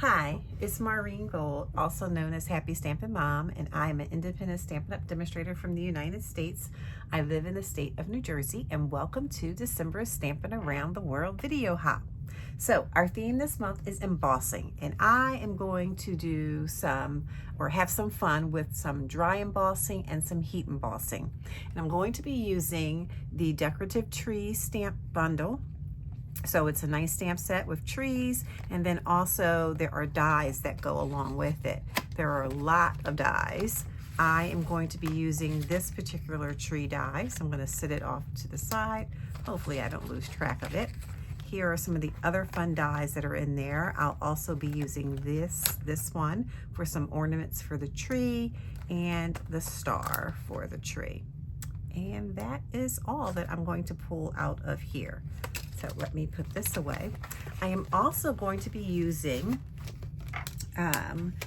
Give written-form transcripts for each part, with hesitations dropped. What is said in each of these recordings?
Hi, it's Maureen Gold, also known as Happy Stampin' Mom, and I am an independent Stampin' Up! Demonstrator from the United States. I live in the state of New Jersey, and welcome to December's Stampin' Around the World video hop. So our theme this month is embossing, and I am going to do have some fun with some dry embossing and some heat embossing. And I'm going to be using the Decorative Tree stamp bundle. So it's a nice stamp set with trees, and then also there are dies that go along with it. There are a lot of dies. I am going to be using this particular tree die, so I'm going to sit it off to the side. Hopefully I don't lose track of it. Here are some of the other fun dies that are in there. I'll also be using this one for some ornaments for the tree and the star for the tree. And that is all that I'm going to pull out of here. So let me put this away. I am also going to be using,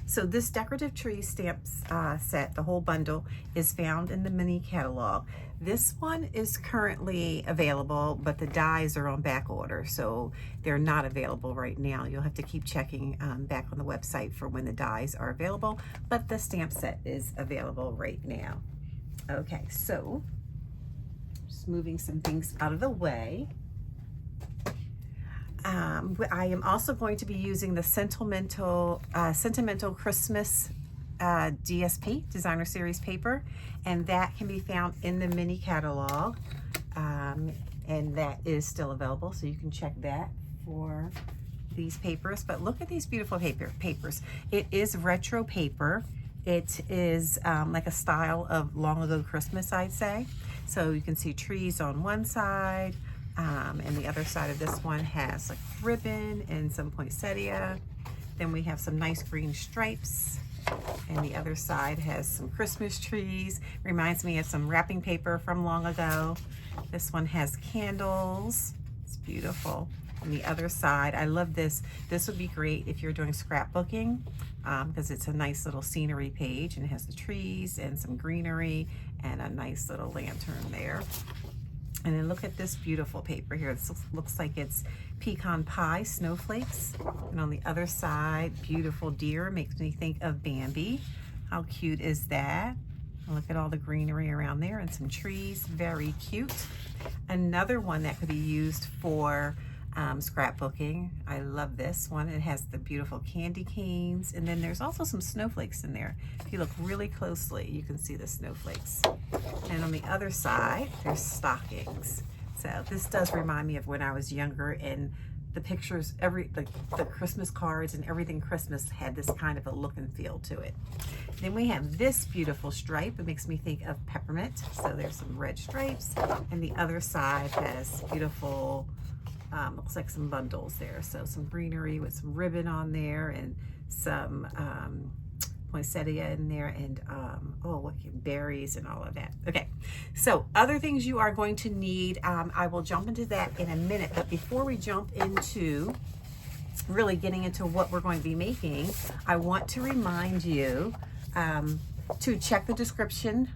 so this Decorative Tree stamps set, the whole bundle, is found in the mini catalog. This one is currently available, but the dies are on back order, so they're not available right now. You'll have to keep checking back on the website for when the dies are available, but the stamp set is available right now. Okay, so just moving some things out of the way. I am also going to be using the Sentimental Christmas DSP, Designer Series paper, and that can be found in the mini catalog, and that is still available, so you can check that for these papers. But look at these beautiful papers. It is retro paper. It is like a style of long ago Christmas, I'd say. So you can see trees on one side, and the other side of this one has like ribbon and some poinsettia. Then we have some nice green stripes, and the other side has some Christmas trees. Reminds me of some wrapping paper from long ago. This one has candles. It's beautiful. On the other side, I love this. This would be great if you're doing scrapbooking, because it's a nice little scenery page, and it has the trees and some greenery and a nice little lantern there. And then look at this beautiful paper here. This looks like it's pecan pie snowflakes. And on the other side, beautiful deer. Makes me think of Bambi. How cute is that? And look at all the greenery around there and some trees. Very cute. Another one that could be used for scrapbooking. I love this one. It has the beautiful candy canes, and then there's also some snowflakes in there. If you look really closely, you can see the snowflakes. And on the other side, there's stockings. So this does remind me of when I was younger, and the pictures, the Christmas cards and everything Christmas had this kind of a look and feel to it. Then we have this beautiful stripe. It makes me think of peppermint. So there's some red stripes, and the other side has beautiful, looks like some bundles there. So some greenery with some ribbon on there, and some poinsettia in there, and berries and all of that. Okay, so other things you are going to need, I will jump into that in a minute, but before we jump into really getting into what we're going to be making, I want to remind you to check the description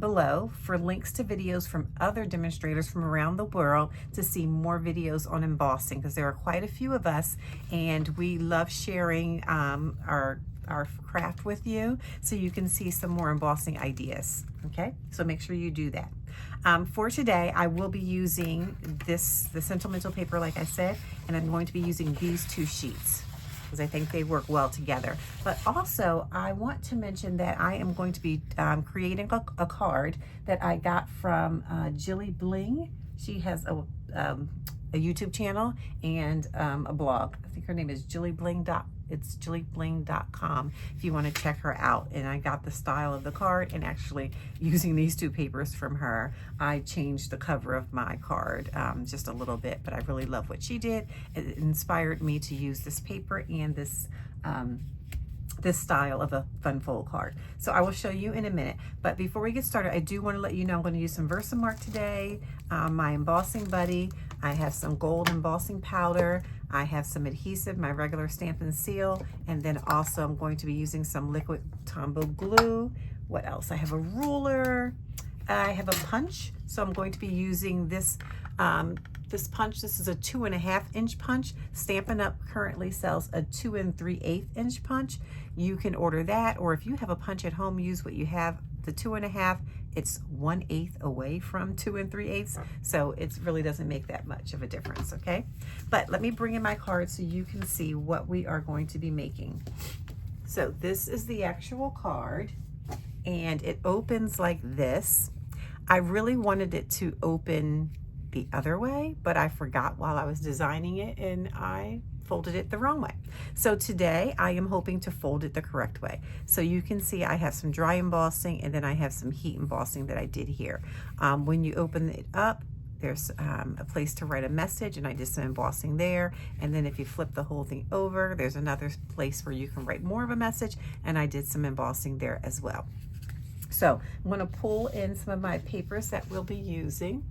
below for links to videos from other demonstrators from around the world to see more videos on embossing, because there are quite a few of us, and we love sharing our craft with you, so you can see some more embossing ideas. Okay, so make sure you do that. For today, I will be using the Sentimental paper, like I said, and I'm going to be using these two sheets because I think they work well together. But also, I want to mention that I am going to be creating a card that I got from Jilly Bling. She has a YouTube channel and a blog. I think her name is it's jillybling.com if you want to check her out. And I got the style of the card, and actually using these two papers from her, I changed the cover of my card just a little bit, but I really love what she did. It inspired me to use this paper and this style of a fun fold card. So I will show you in a minute, but before we get started, I do want to let you know I'm going to use some Versamark today, my embossing buddy. I have some gold embossing powder. I have some adhesive, my regular Stampin' Seal, and then also I'm going to be using some liquid Tombow glue. What else? I have a ruler. I have a punch, so I'm going to be using this this punch. This is a 2.5 inch punch. Stampin' Up currently sells a 2 3/8 inch punch. You can order that, or if you have a punch at home, use what you have. The 2.5, it's 1/8 away from 2 3/8, so it really doesn't make that much of a difference, okay? But let me bring in my card so you can see what we are going to be making. So this is the actual card, and it opens like this. I really wanted it to open the other way, but I forgot while I was designing it, and I folded it the wrong way. So today I am hoping to fold it the correct way. So you can see I have some dry embossing, and then I have some heat embossing that I did here. When you open it up, there's a place to write a message, and I did some embossing there. And then if you flip the whole thing over, there's another place where you can write more of a message, and I did some embossing there as well. So I'm going to pull in some of my papers that we'll be using.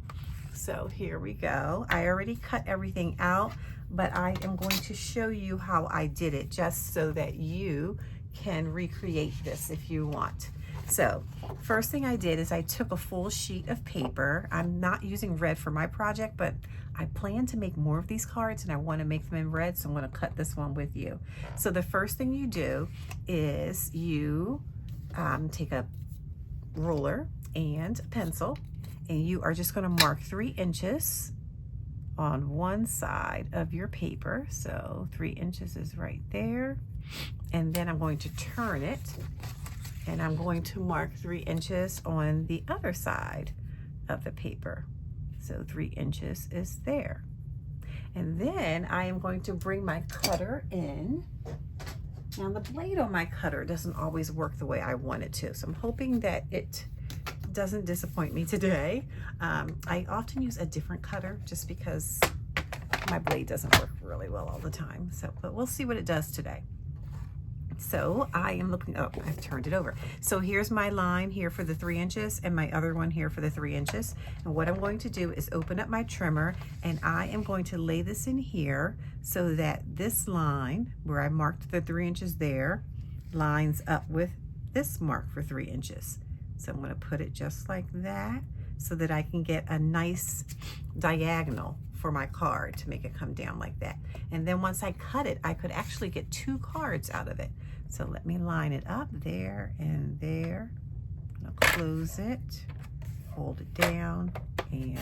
So here we go. I already cut everything out, but I am going to show you how I did it just so that you can recreate this if you want. So first thing I did is I took a full sheet of paper. I'm not using red for my project, but I plan to make more of these cards and I want to make them in red, so I'm going to cut this one with you. So the first thing you do is you take a ruler and a pencil, and you are just going to mark 3 inches on one side of your paper. So 3 inches is right there. And then I'm going to turn it, and I'm going to mark 3 inches on the other side of the paper. So 3 inches is there. And then I am going to bring my cutter in. Now the blade on my cutter doesn't always work the way I want it to, so I'm hoping that it doesn't disappoint me today. I often use a different cutter just because my blade doesn't work really well all the time. So, but we'll see what it does today. So I am looking, oh, I've turned it over. So here's my line here for the 3 inches and my other one here for the 3 inches. And what I'm going to do is open up my trimmer, and I am going to lay this in here so that this line where I marked the 3 inches there lines up with this mark for 3 inches. So I'm going to put it just like that so that I can get a nice diagonal for my card to make it come down like that. And then once I cut it, I could actually get 2 cards out of it. So let me line it up there and there. I'll close it, hold it down, and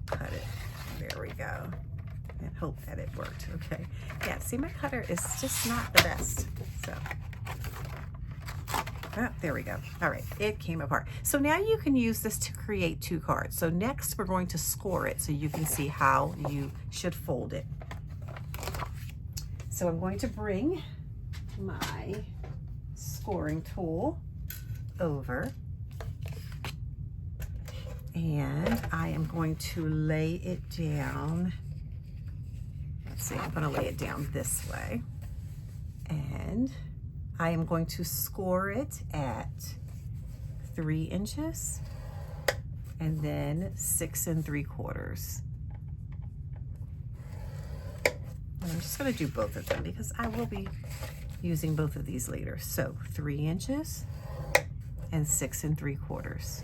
cut it. There we go. And hope that it worked. Okay. Yeah, see, my cutter is just not the best. So. Oh, there we go. All right, it came apart. So now you can use this to create 2 cards. So next we're going to score it so you can see how you should fold it. So I'm going to bring my scoring tool over, and I am going to lay it down. Let's see, I'm going to lay it down this way, and I am going to score it at 3 inches and then 6 3/4. And I'm just going to do both of them because I will be using both of these later. So 3 inches and 6 3/4.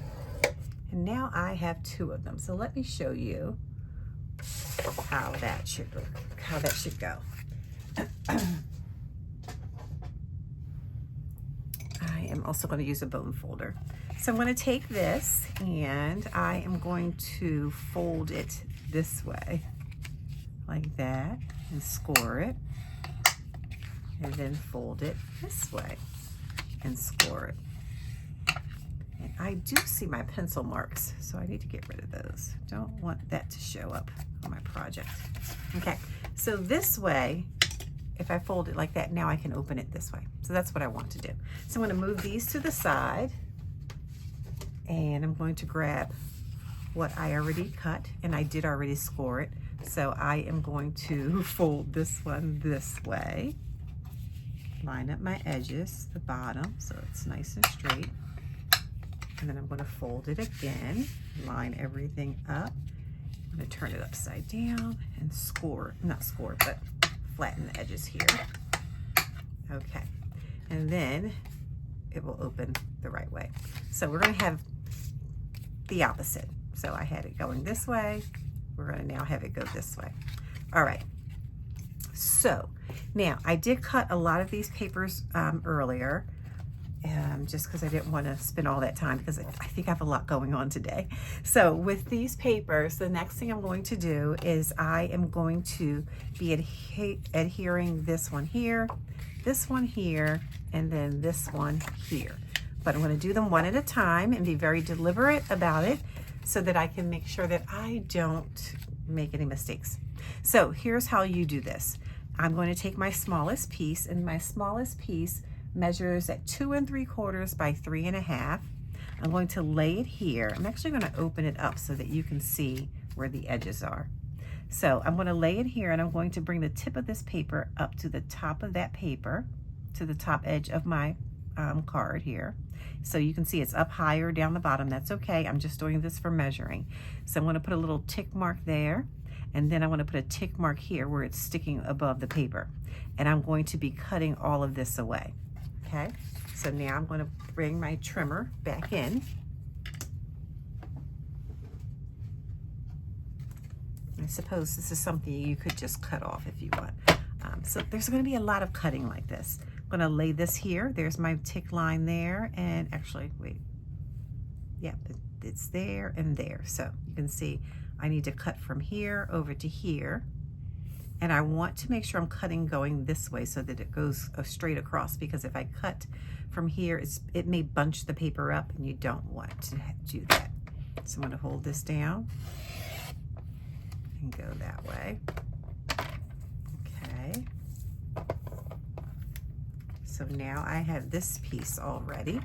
And now I have 2 of them. So let me show you how that should go. I am also going to use a bone folder. So I'm going to take this and I am going to fold it this way, like that, and score it, and then fold it this way and score it. And I do see my pencil marks, so I need to get rid of those. Don't want that to show up on my project. Okay, so this way, if I fold it like that, now I can open it this way. So that's what I want to do. So I'm going to move these to the side, and I'm going to grab what I already cut, and I did already score it. So I am going to fold this one this way, line up my edges, the bottom, so it's nice and straight. And then I'm going to fold it again, line everything up. I'm going to turn it upside down and but flatten the edges here. Okay, and then it will open the right way. So we're going to have the opposite. So I had it going this way, we're going to now have it go this way. All right. So now I did cut a lot of these papers earlier, just because I didn't want to spend all that time, because I think I have a lot going on today. So with these papers, the next thing I'm going to do is I am going to be adhering this one here, and then this one here. But I'm going to do them one at a time and be very deliberate about it so that I can make sure that I don't make any mistakes. So here's how you do this. I'm going to take my smallest piece, and my smallest piece measures at 2 3/4 by 3 1/2. I'm going to lay it here. I'm actually going to open it up so that you can see where the edges are. So I'm going to lay it here, and I'm going to bring the tip of this paper up to the top of that paper, to the top edge of my card here. So you can see it's up higher down the bottom. That's okay. I'm just doing this for measuring. So I'm going to put a little tick mark there, and then I'm going to put a tick mark here where it's sticking above the paper. And I'm going to be cutting all of this away. Okay, so now I'm going to bring my trimmer back in. I suppose this is something you could just cut off if you want. So there's going to be a lot of cutting like this. I'm going to lay this here. There's my tick line there, and actually, wait. Yeah, it's there and there. So you can see I need to cut from here over to here. And I want to make sure I'm cutting going this way so that it goes straight across, because if I cut from here, it may bunch the paper up, and you don't want to do that. So I'm going to hold this down and go that way. Okay. So now I have this piece all ready,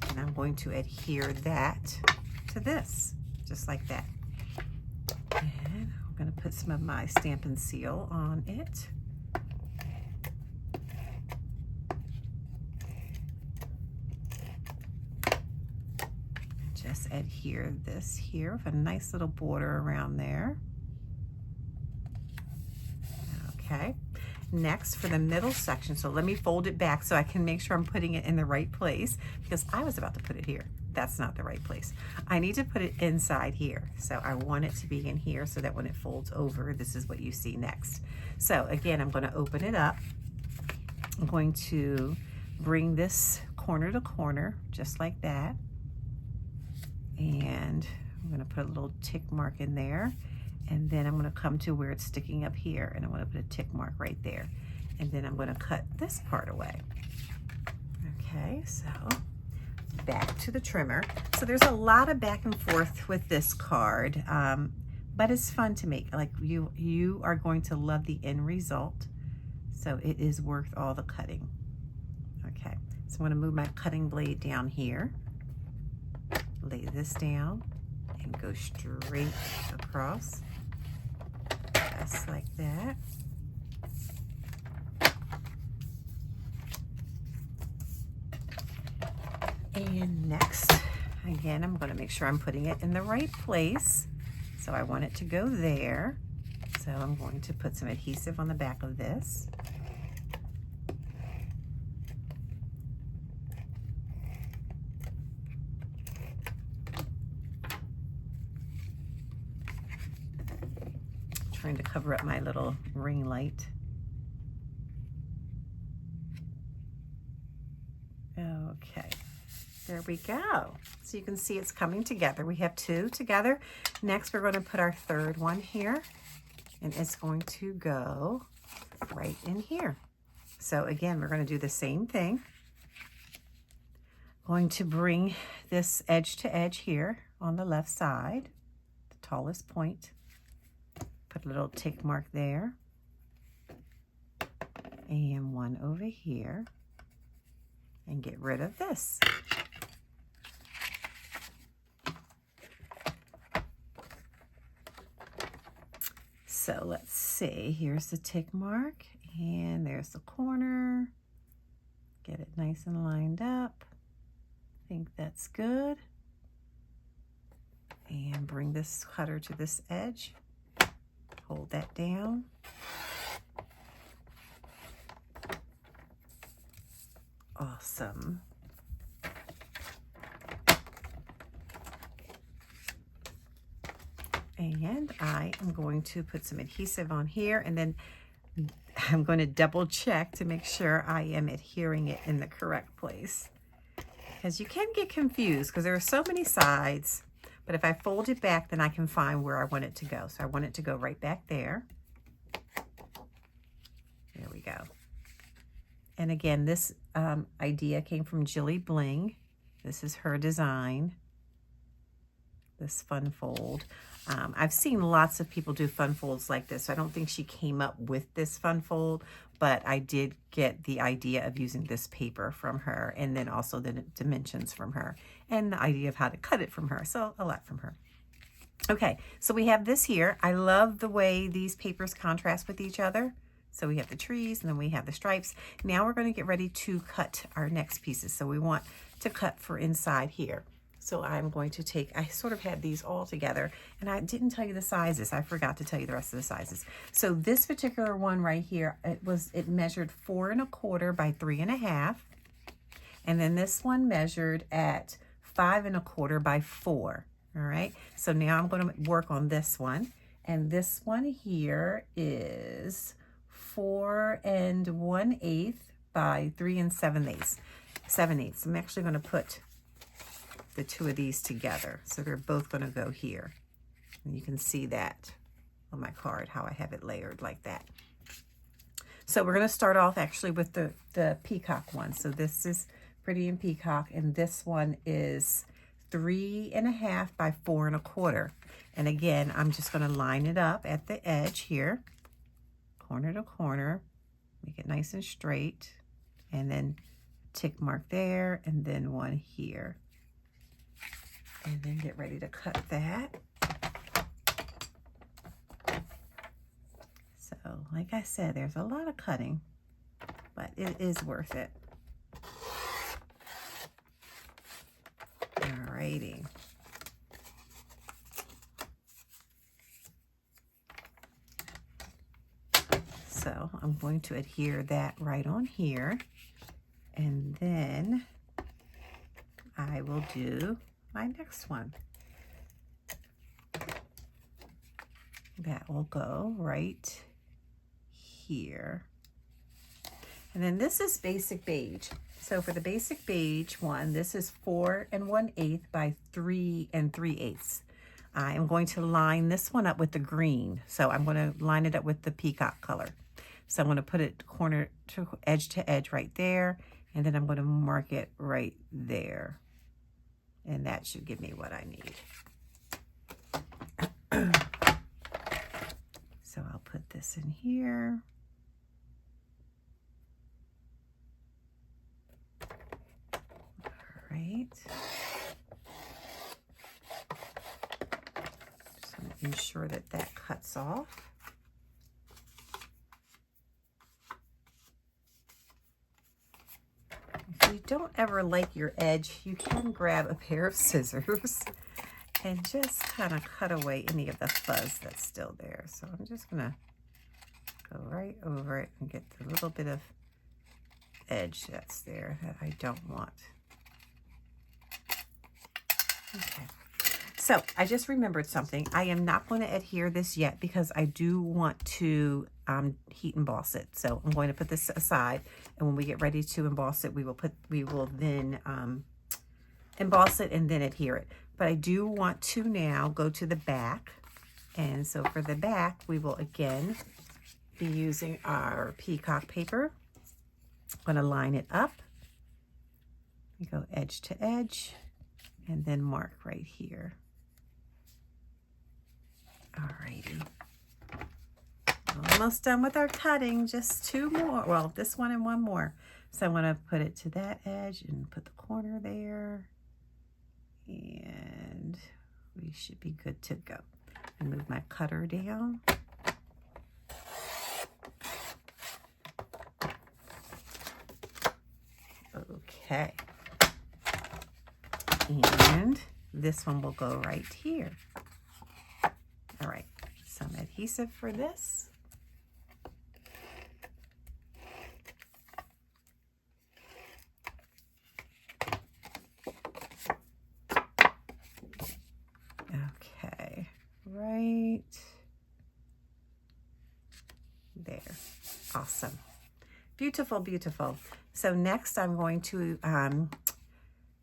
and I'm going to adhere that to this, just like that. And I'm going to put some of my Stampin' Seal on it. Just adhere this here with a nice little border around there. Okay. Next, for the middle section, so let me fold it back so I can make sure I'm putting it in the right place, because I was about to put it here. That's not the right place. I need to put it inside here. So I want it to be in here so that when it folds over, this is what you see next. So again, I'm going to open it up. I'm going to bring this corner to corner, just like that. And I'm going to put a little tick mark in there. And then I'm going to come to where it's sticking up here, and I'm going to put a tick mark right there. And then I'm going to cut this part away. Okay, so back to the trimmer. So there's a lot of back and forth with this card, but it's fun to make. Like you are going to love the end result. So it is worth all the cutting. Okay, so I'm going to move my cutting blade down here, lay this down, and go straight across. Just like that. And next, again, I'm going to make sure I'm putting it in the right place. So I want it to go there. So I'm going to put some adhesive on the back of this. Trying to cover up my little ring light. Okay, there we go. So you can see it's coming together. We have two together. Next, we're going to put our third one here, and it's going to go right in here. So again, we're going to do the same thing. Going to bring this edge to edge here on the left side, the tallest point. Put a little tick mark there, and one over here, and get rid of this. So let's see, here's the tick mark, and there's the corner. Get it nice and lined up. I think that's good. And bring this cutter to this edge. Hold that down. Awesome. I am going to put some adhesive on here, and then I'm going to double check to make sure I am adhering it in the correct place. Because you can get confused because there are so many sides, but if I fold it back, then I can find where I want it to go. So I want it to go right back there. There we go. And again, this idea came from Jilly Bling. This is her design, this fun fold. I've seen lots of people do fun folds like this. So I don't think she came up with this fun fold, but I did get the idea of using this paper from her, and then also the dimensions from her, and the idea of how to cut it from her. So a lot from her. Okay, so we have this here. I love the way these papers contrast with each other. So we have the trees, and then we have the stripes. Now we're going to get ready to cut our next pieces. So we want to cut for inside here. So I'm going to take, I sort of had these all together, and I didn't tell you the sizes. I forgot to tell you the rest of the sizes. So this particular one right here, it measured 4 1/4 by 3 1/2. And then this one measured at 5 1/4 by 4. All right. So now I'm going to work on this one. And this one here is 4 1/8 by 3 7/8. 7/8. I'm actually going to put the two of these together. So they're both going to go here. And you can see that on my card, how I have it layered like that. So we're going to start off actually with the peacock one. So this is Pretty and Peacock, and this one is 3 1/2 by 4 1/4. And again, I'm just going to line it up at the edge here, corner to corner, make it nice and straight, and then tick mark there, and then one here. And then get ready to cut that. So, like I said, there's a lot of cutting, but it is worth it. Alrighty. So, I'm going to adhere that right on here. And then I will do my next one. That will go right here. And then this is basic beige. So for the basic beige one, this is 4 1/8 by 3 3/8. I am going to line this one up with the green. So I'm going to line it up with the peacock color. So I'm going to put it corner to edge right there. And then I'm going to mark it right there. And that should give me what I need. So I'll put this in here. All right. Just want to ensure that that cuts off. If you don't ever like your edge, you can grab a pair of scissors and just kind of cut away any of the fuzz that's still there. So I'm just going to go right over it and get the little bit of edge that's there that I don't want. Okay. So I just remembered something. I am not going to adhere this yet because I do want to heat emboss it. So I'm going to put this aside, and when we get ready to emboss it, we will then emboss it and then adhere it. But I do want to now go to the back, and so for the back, we will again be using our peacock paper. I'm going to line it up. We go edge to edge, and then mark right here. Alrighty. Almost done with our cutting, just 2 more. Well, this one and 1 more. So I want to put it to that edge and put the corner there. And we should be good to go. And move my cutter down. Okay. And this one will go right here. All right, some adhesive for this. Okay, right here. Awesome. Beautiful, beautiful. So next I'm going to,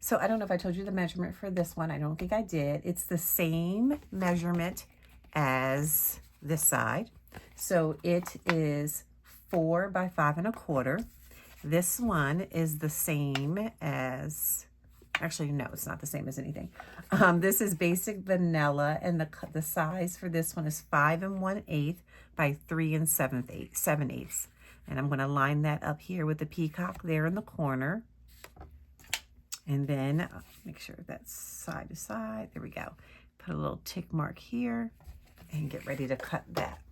so I don't know if I told you the measurement for this one. I don't think I did. It's the same measurement as this side. So it is 4 by 5 1/4. This one is the same as, actually, no, it's not the same as anything. This is basic vanilla, and the size for this one is 5 1/8 by 3 7/8. And I'm going to line that up here with the peacock there in the corner. And then make sure that's side to side. There we go. Put a little tick mark here and get ready to cut that.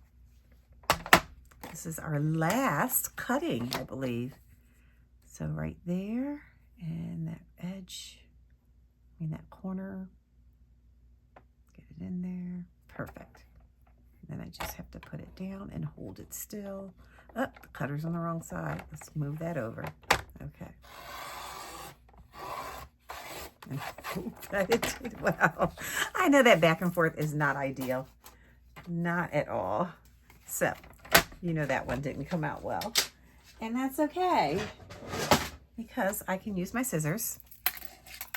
This is our last cutting, I believe. So right there, and that edge, that corner, get it in there. Perfect. And then I just have to put it down and hold it still. Oh, the cutter's on the wrong side. Let's move that over. Okay. And cut it. Wow. I know that back and forth is not ideal. Not at all. So, you know that one didn't come out well. And that's okay, because I can use my scissors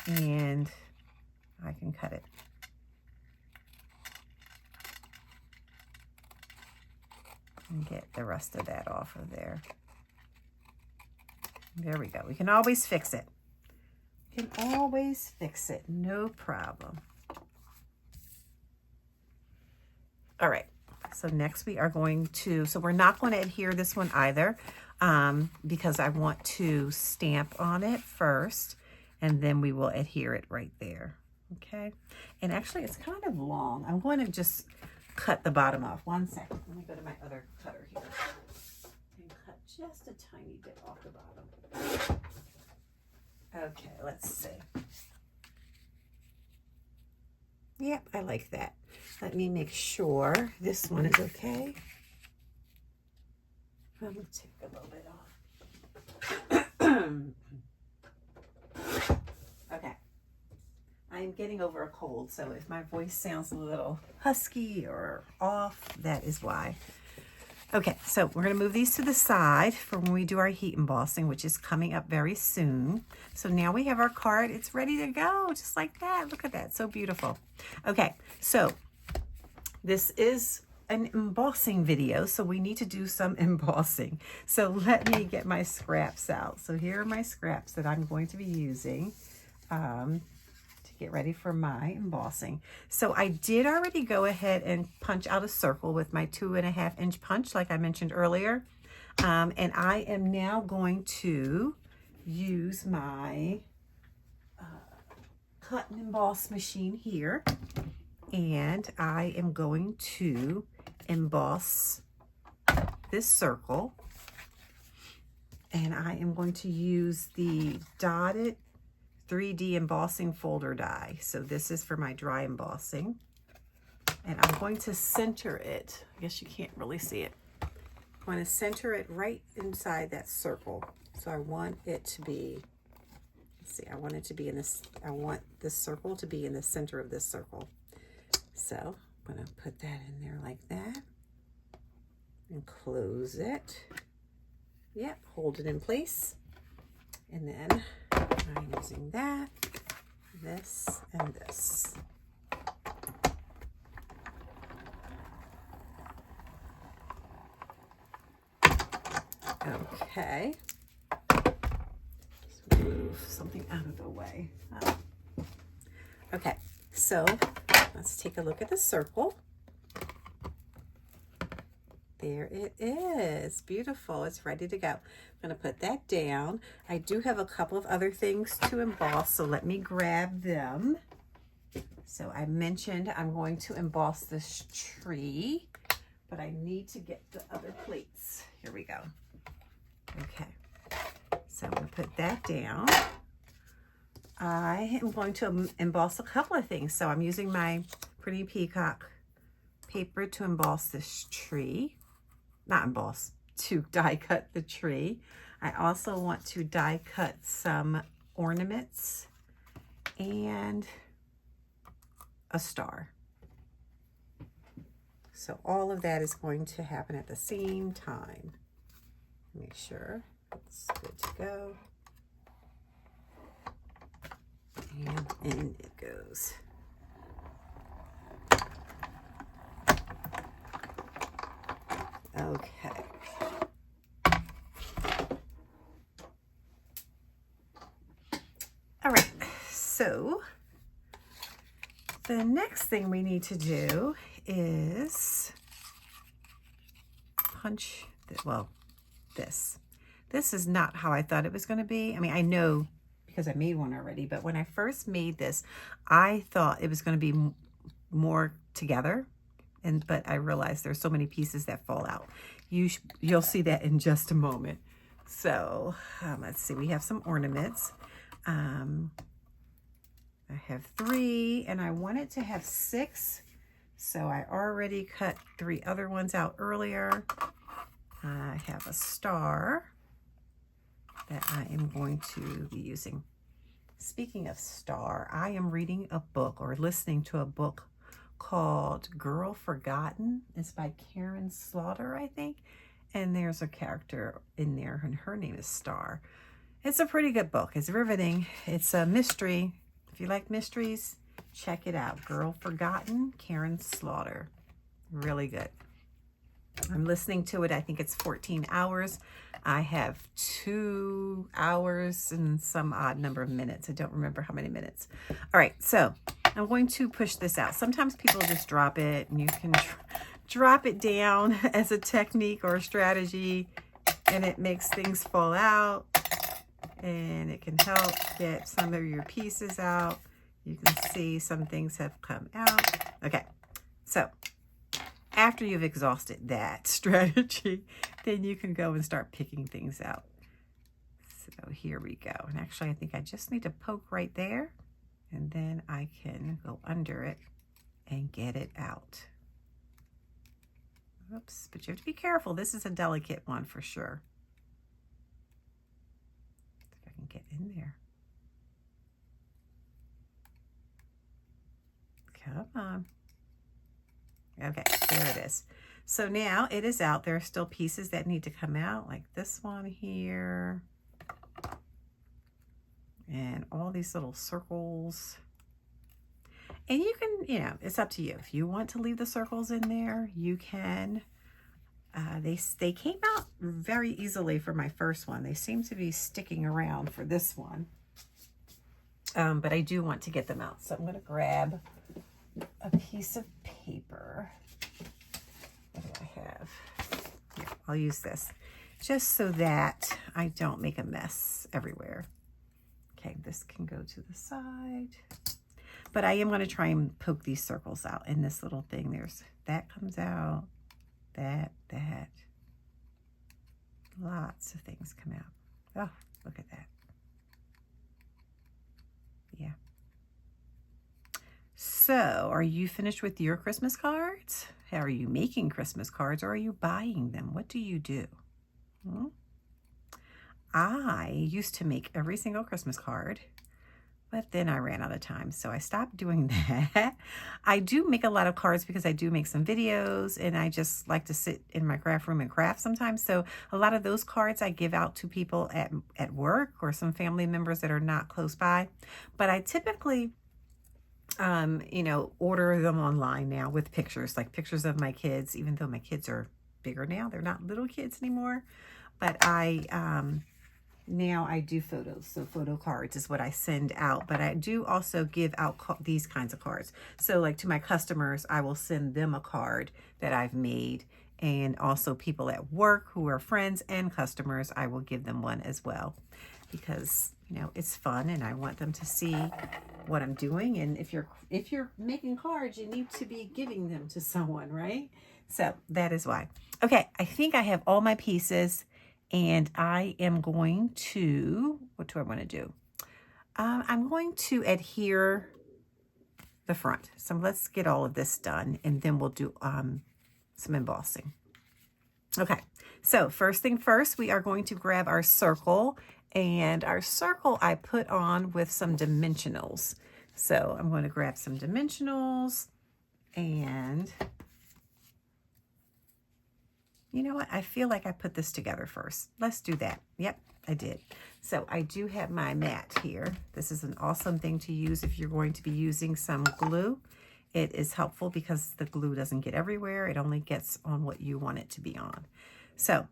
and I can cut it. And get the rest of that off of there. There we go. We can always fix it. We can always fix it. No problem. All right. So next we are going to, so we're not going to adhere this one either, because I want to stamp on it first, and then we will adhere it right there. Okay. And actually it's kind of long. I'm going to just cut the bottom off. One second. Let me go to my other cutter here and cut just a tiny bit off the bottom. Okay, let's see. Yep, I like that. Let me make sure this one is okay. I'm going to take a little bit off. Okay. I'm getting over a cold, so if my voice sounds a little husky or off, that is why. Okay, so we're going to move these to the side for when we do our heat embossing, which is coming up very soon. So now we have our card. It's ready to go, just like that. Look at that. So beautiful. Okay, so this is an embossing video, so we need to do some embossing. So let me get my scraps out. So here are my scraps that I'm going to be using get ready for my embossing. So I did already go ahead and punch out a circle with my 2.5 inch punch, like I mentioned earlier. And I am now going to use my cut and emboss machine here. And I am going to emboss this circle. And I am going to use the dotted 3D embossing folder die. So this is for my dry embossing. And I'm going to center it. I guess you can't really see it. I'm going to center it right inside that circle. So I want it to be, let's see, I want it to be in this, I want this circle to be in the center of this circle. So I'm going to put that in there like that and close it. Yep, hold it in place. And then I'm using that, this, and this. Okay. Just move something out of the way. Okay, so let's take a look at the circle. There it is. Beautiful. It's ready to go. I'm going to put that down. I do have a couple of other things to emboss, so let me grab them. So I mentioned I'm going to emboss this tree, but I need to get the other plates. Here we go. Okay. So I'm going to put that down. I am going to emboss a couple of things. So I'm using my pretty peacock paper to emboss this tree. Not emboss, to die cut the tree. I also want to die cut some ornaments and a star. So all of that is going to happen at the same time. Make sure it's good to go. And in it goes. Okay. All right, so the next thing we need to do is punch, this. This is not how I thought it was going to be. I mean, I know because I made one already, but when I first made this, I thought it was going to be more together. But I realized there's so many pieces that fall out. You'll see that in just a moment. So let's see, we have some ornaments. I have 3 and I wanted to have 6. So I already cut 3 other ones out earlier. I have a star that I am going to be using. Speaking of star, I am reading a book or listening to a book called Girl Forgotten. It's by Karen Slaughter, I think. And there's a character in there and her name is Star. It's a pretty good book. It's riveting. It's a mystery. If you like mysteries, check it out. Girl Forgotten, Karen Slaughter. Really good. I'm listening to it. I think it's 14 hours. I have 2 hours and some odd number of minutes. I don't remember how many minutes. All right, so I'm going to push this out. Sometimes people just drop it and you can drop it down as a technique or a strategy and it makes things fall out and it can help get some of your pieces out. You can see some things have come out. Okay, so after you've exhausted that strategy, then you can go and start picking things out. So here we go. And actually, I think I just need to poke right there, and then I can go under it and get it out. Oops, but you have to be careful. This is a delicate one for sure. If I can get in there. Come on. Okay, there it is. So now it is out. There are still pieces that need to come out, like this one here. And all these little circles. And you can, it's up to you. If you want to leave the circles in there, you can. They came out very easily for my first one. They seem to be sticking around for this one. But I do want to get them out. So I'm going to grab a piece of paper. What do I have? Here, I'll use this just so that I don't make a mess everywhere. Okay, this can go to the side. But I am going to try and poke these circles out in this little thing. There's that comes out, that. Lots of things come out. Oh, look at that. Yeah. So, are you finished with your Christmas cards? Are you making Christmas cards or are you buying them? What do you do? I used to make every single Christmas card, but then I ran out of time, so I stopped doing that. I do make a lot of cards because I do make some videos and I just like to sit in my craft room and craft sometimes. So a lot of those cards I give out to people at work or some family members that are not close by. But I typically order them online now with pictures, like pictures of my kids, even though my kids are bigger now. They're not little kids anymore. But now I do photos. So photo cards is what I send out. But I do also give out these kinds of cards. So like to my customers, I will send them a card that I've made. And also people at work who are friends and customers, I will give them one as well. Because, it's fun and I want them to see what I'm doing. And if you're making cards, you need to be giving them to someone, right? So that is why. Okay, I think I have all my pieces and I am going to, what do I want to do? I'm going to adhere the front. So let's get all of this done and then we'll do some embossing. Okay, so first thing first, we are going to grab our circle, and our circle I put on with some dimensionals. So I'm going to grab some dimensionals and you know what? I feel like I put this together first. Let's do that. Yep, I did. So I do have my mat here. This is an awesome thing to use if you're going to be using some glue. It is helpful because the glue doesn't get everywhere. It only gets on what you want it to be on. So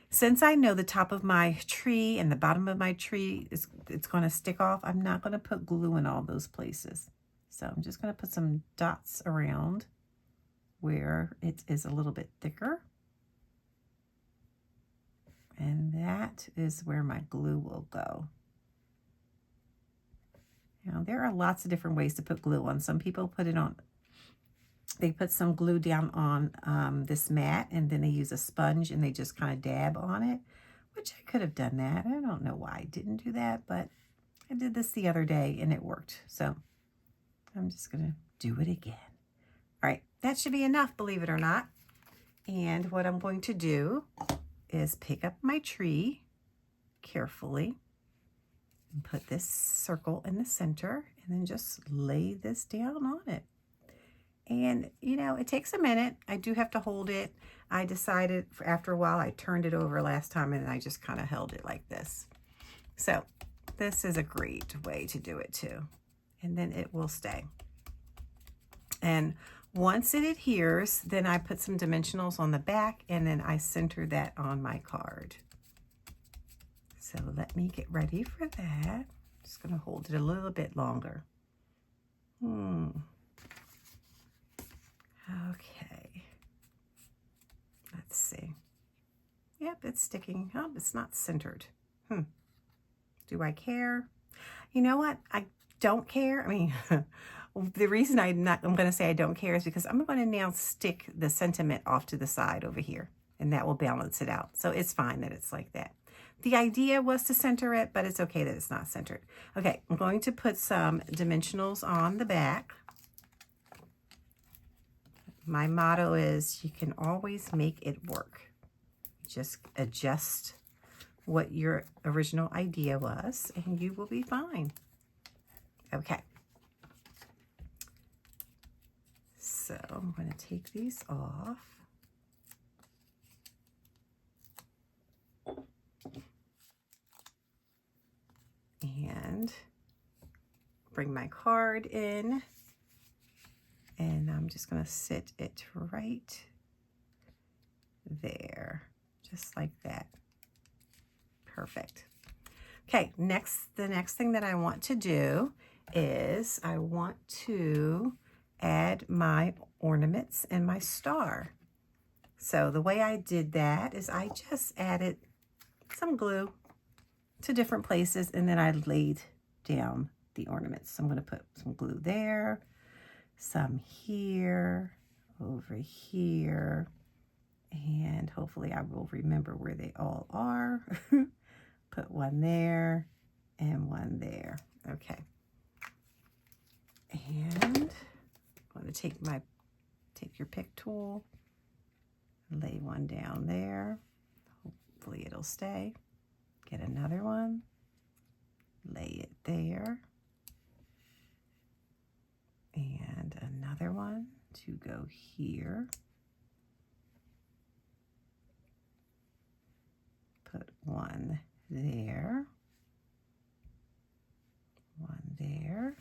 since I know the top of my tree and the bottom of my tree it's going to stick off, I'm not going to put glue in all those places. So I'm just going to put some dots around where it is a little bit thicker. And that is where my glue will go. Now, there are lots of different ways to put glue on. Some people put it on, they put some glue down on this mat, and then they use a sponge and they just kind of dab on it, which I could have done that. I don't know why I didn't do that, but I did this the other day and it worked. So I'm just going to do it again. All right, that should be enough, believe it or not. And what I'm going to do is pick up my tree carefully and put this circle in the center and then just lay this down on it. And, you know, it takes a minute. I do have to hold it. I decided after a while, I turned it over last time and I just kind of held it like this. So this is a great way to do it too. And then it will stay. And once it adheres, then I put some dimensionals on the back and then I center that on my card. So let me get ready for that. Just going to hold it a little bit longer. Okay. Let's see. Yep, it's sticking. Oh, it's not centered. Do I care? You know what? I don't care. I mean, the reason I'm going to say I don't care is because I'm going to now stick the sentiment off to the side over here, and that will balance it out. So it's fine that it's like that. The idea was to center it, but it's okay that it's not centered. Okay, I'm going to put some dimensionals on the back. My motto is you can always make it work. Just adjust what your original idea was, and you will be fine. Okay. So I'm going to take these off. And bring my card in. And I'm just going to sit it right there, just like that. Perfect. Okay, the next thing that I want to do is I want to add my ornaments and my star. So the way I did that is I just added some glue to different places and then I laid down the ornaments. So I'm going to put some glue there, some here, over here, and hopefully I will remember where they all are. Put one there and one there. Okay. And I'm going to take your pick tool, lay one down there. Hopefully it'll stay. Get another one, lay it there. And another one to go here. Put one there. One there.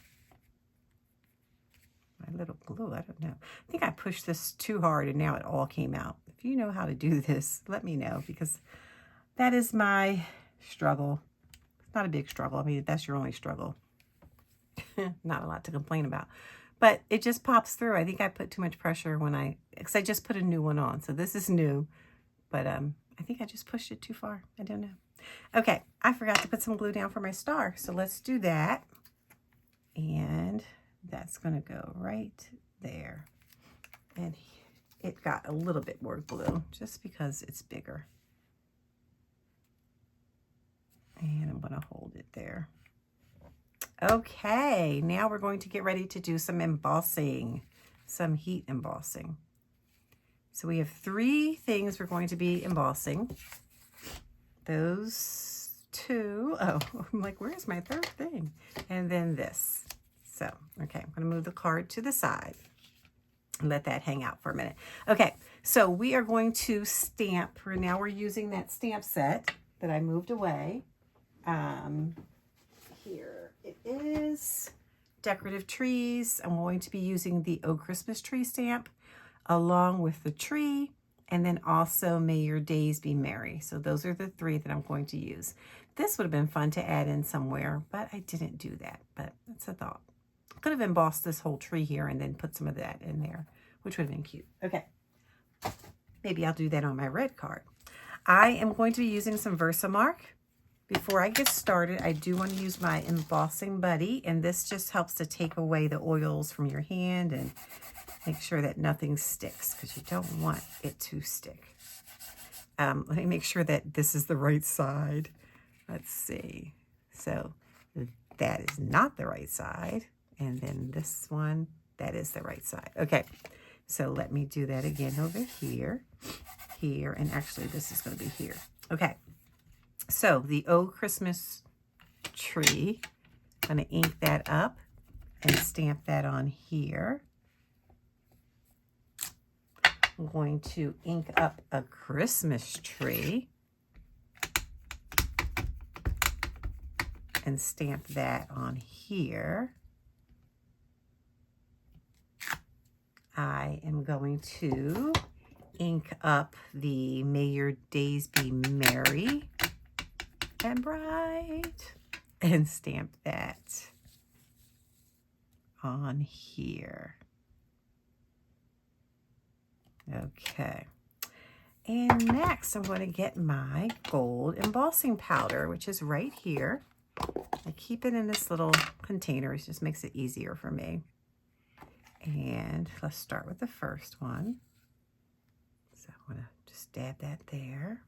My little glue, I don't know. I think I pushed this too hard and now it all came out. If you know how to do this, let me know, because that is my struggle. It's not a big struggle. I mean, that's your only struggle. Not a lot to complain about. But it just pops through. I think I put too much pressure because I just put a new one on. So this is new, but I think I just pushed it too far. I don't know. Okay, I forgot to put some glue down for my star. So let's do that. And that's going to go right there. And it got a little bit more glue just because it's bigger. And I'm going to hold it there. Okay, now we're going to get ready to do some embossing, some heat embossing. So we have 3 things we're going to be embossing. Those 2, oh, I'm like, where's my 3rd thing? And then this. So, okay, I'm going to move the card to the side and let that hang out for a minute. Okay, So we are going to stamp. Now we're using that stamp set that I moved away. Here it is. Decorative trees. I'm going to be using the Oh Christmas Tree stamp along with the tree, and then also May Your Days Be Merry. So those are the 3 that I'm going to use. This would have been fun to add in somewhere, but I didn't do that, but that's a thought. I could have embossed this whole tree here and then put some of that in there, which would have been cute. Okay, maybe I'll do that on my red card. I am going to be using some Versamark. Before I get started, I do want to use my embossing buddy, and this just helps to take away the oils from your hand and make sure that nothing sticks, because you don't want it to stick. Let me make sure that this is the right side. Let's see. So that is not the right side. And then this one, that is the right side. Okay, so let me do that again over here, and actually this is going to be here. Okay, so the Oh Christmas Tree, I'm going to ink that up and stamp that on here. I'm going to ink up a Christmas tree and stamp that on here. I am going to ink up the May Your Days Be Merry and Bright and stamp that on here. Okay, and next I'm going to get my gold embossing powder, which is right here. I keep it in this little container. It just makes it easier for me. And let's start with the first one. So I'm going to just dab that there.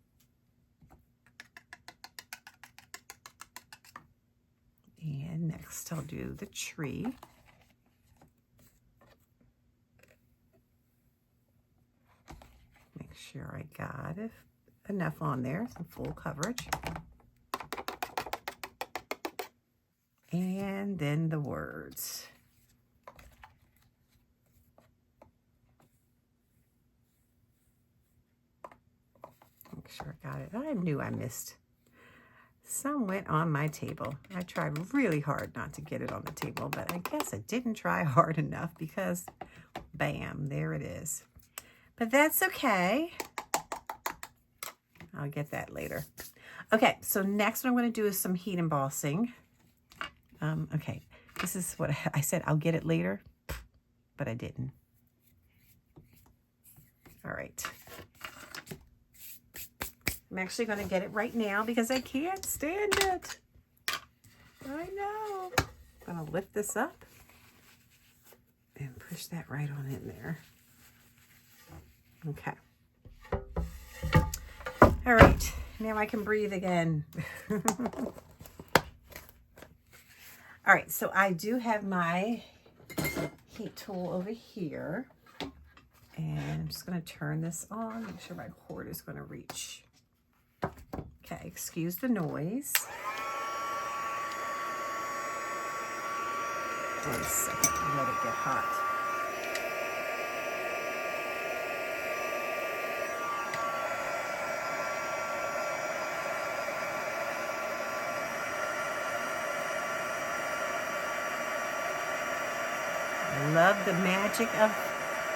And next I'll do the tree. Make sure I got enough on there, some full coverage. And then the words. Make sure I got it. I knew I missed. Some went on my table. I tried really hard not to get it on the table, but I guess I didn't try hard enough because, bam, there it is. But that's okay. I'll get that later. Okay, so next what I'm going to do is some heat embossing. Okay, this is what I said. I'll get it later, but I didn't. All right. I'm actually going to get it right now because I can't stand it. I know. I'm going to lift this up and push that right on in there. Okay. All right. Now I can breathe again. All right. So I do have my heat tool over here. And I'm just going to turn this on. Make sure my cord is going to reach. Okay, excuse the noise. 1 second, let it get hot. I love the magic of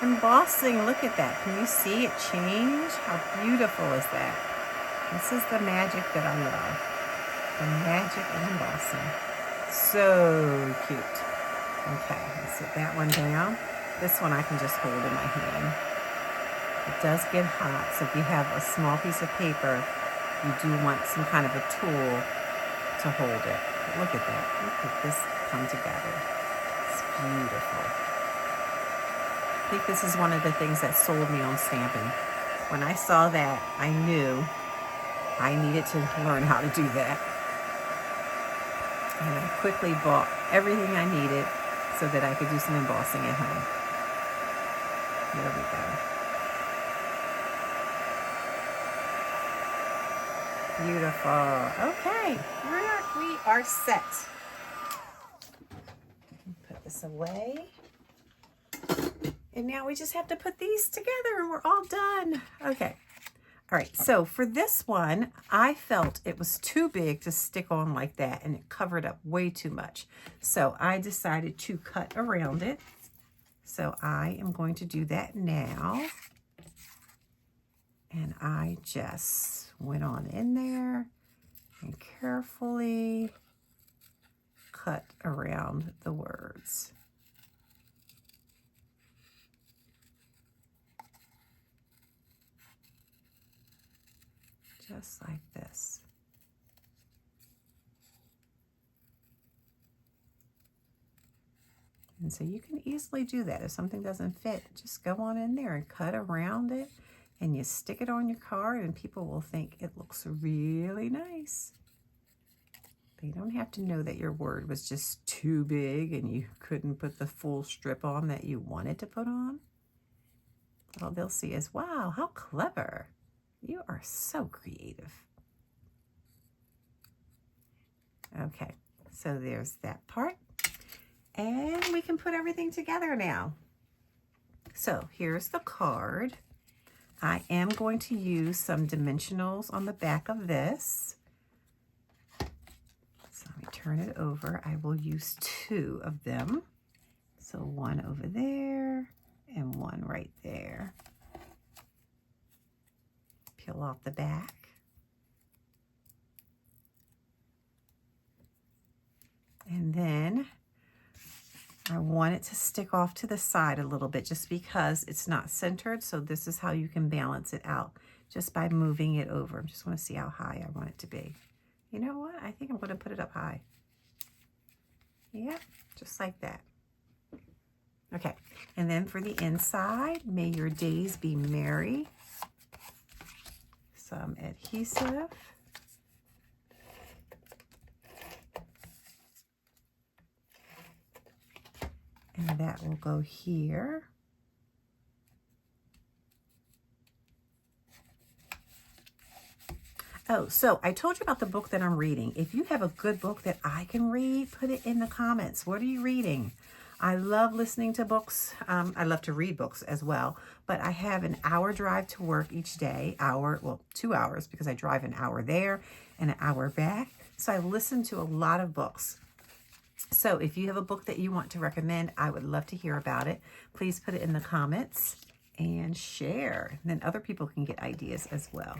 embossing. Look at that. Can you see it change? How beautiful is that? This is the magic that I love. The magic of embossing. So cute. Okay, let's set that one down. This one I can just hold in my hand. It does get hot, so if you have a small piece of paper, you do want some kind of a tool to hold it. But look at that. Look at this come together. It's beautiful. I think this is one of the things that sold me on stamping. When I saw that, I knew I needed to learn how to do that. And I quickly bought everything I needed so that I could do some embossing at home. There we go. Beautiful. Okay, we are set. Put this away. And now we just have to put these together and we're all done. Okay. All right, so for this one, I felt it was too big to stick on like that and it covered up way too much. So I decided to cut around it. So I am going to do that now. And I just went on in there and carefully cut around the words. Just like this. And so you can easily do that. If something doesn't fit, just go on in there and cut around it, and you stick it on your card and people will think it looks really nice. They don't have to know that your word was just too big and you couldn't put the full strip on that you wanted to put on. All they'll see is, wow, how clever. You are so creative. Okay, so there's that part. And we can put everything together now. So here's the card. I am going to use some dimensionals on the back of this. So let me turn it over. I will use 2 of them. So one over there and one right there. Peel off the back. And then I want it to stick off to the side a little bit just because it's not centered. So this is how you can balance it out just by moving it over. I just want to see how high I want it to be. You know what? I think I'm going to put it up high. Yeah, just like that. Okay, and then for the inside, may your days be merry. Some adhesive. And that will go here. Oh, so I told you about the book that I'm reading. If you have a good book that I can read, put it in the comments. What are you reading? I love listening to books. I love to read books as well, but I have an hour drive to work each day. 2 hours because I drive an hour there and an hour back. So I listen to a lot of books. So if you have a book that you want to recommend, I would love to hear about it. Please put it in the comments and share. Then other people can get ideas as well.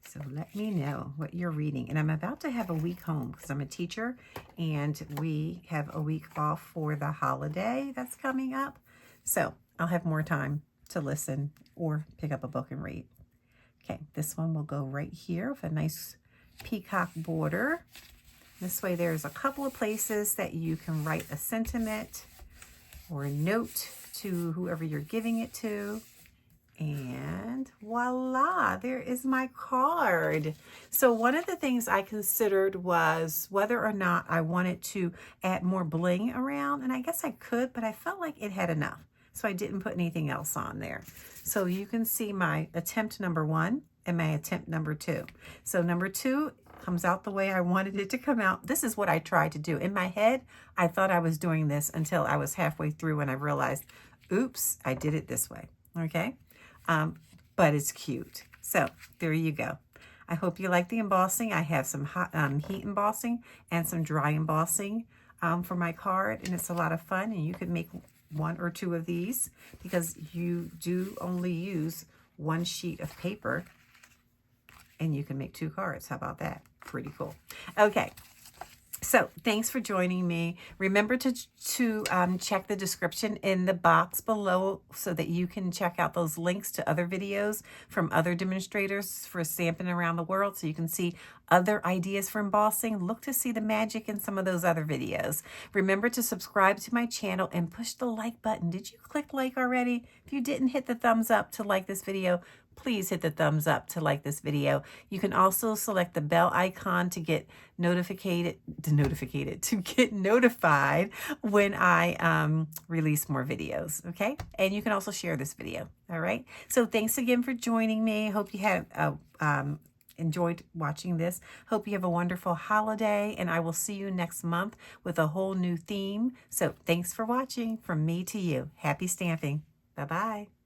So let me know what you're reading. And I'm about to have a week home because I'm a teacher and we have a week off for the holiday that's coming up. So I'll have more time to listen or pick up a book and read. Okay, this one will go right here with a nice peacock border. This way there's a couple of places that you can write a sentiment or a note to whoever you're giving it to. And voila, there is my card. So one of the things I considered was whether or not I wanted to add more bling around. And I guess I could, but I felt like it had enough. So I didn't put anything else on there. So you can see my attempt number 1 and my attempt number 2. So number 2 comes out the way I wanted it to come out. This is what I tried to do. In my head, I thought I was doing this until I was halfway through and I realized, oops, I did it this way. Okay. But it's cute. So there you go. I hope you like the embossing. I have some hot, heat embossing and some dry embossing for my card, and it's a lot of fun. And you can make 1 or 2 of these because you do only use 1 sheet of paper, and you can make 2 cards. How about that? Pretty cool. Okay. So thanks for joining me. Remember to check the description in the box below so that you can check out those links to other videos from other demonstrators for Stampin' around the world so you can see other ideas for embossing. Look to see the magic in some of those other videos. Remember to subscribe to my channel and push the like button. Did you click like already? If you didn't hit the thumbs up to like this video, please hit the thumbs up to like this video. You can also select the bell icon to get notified when I release more videos, okay? And you can also share this video, all right? So thanks again for joining me. Hope you had enjoyed watching this. Hope you have a wonderful holiday, and I will see you next month with a whole new theme. So thanks for watching. From me to you. Happy stamping. Bye-bye.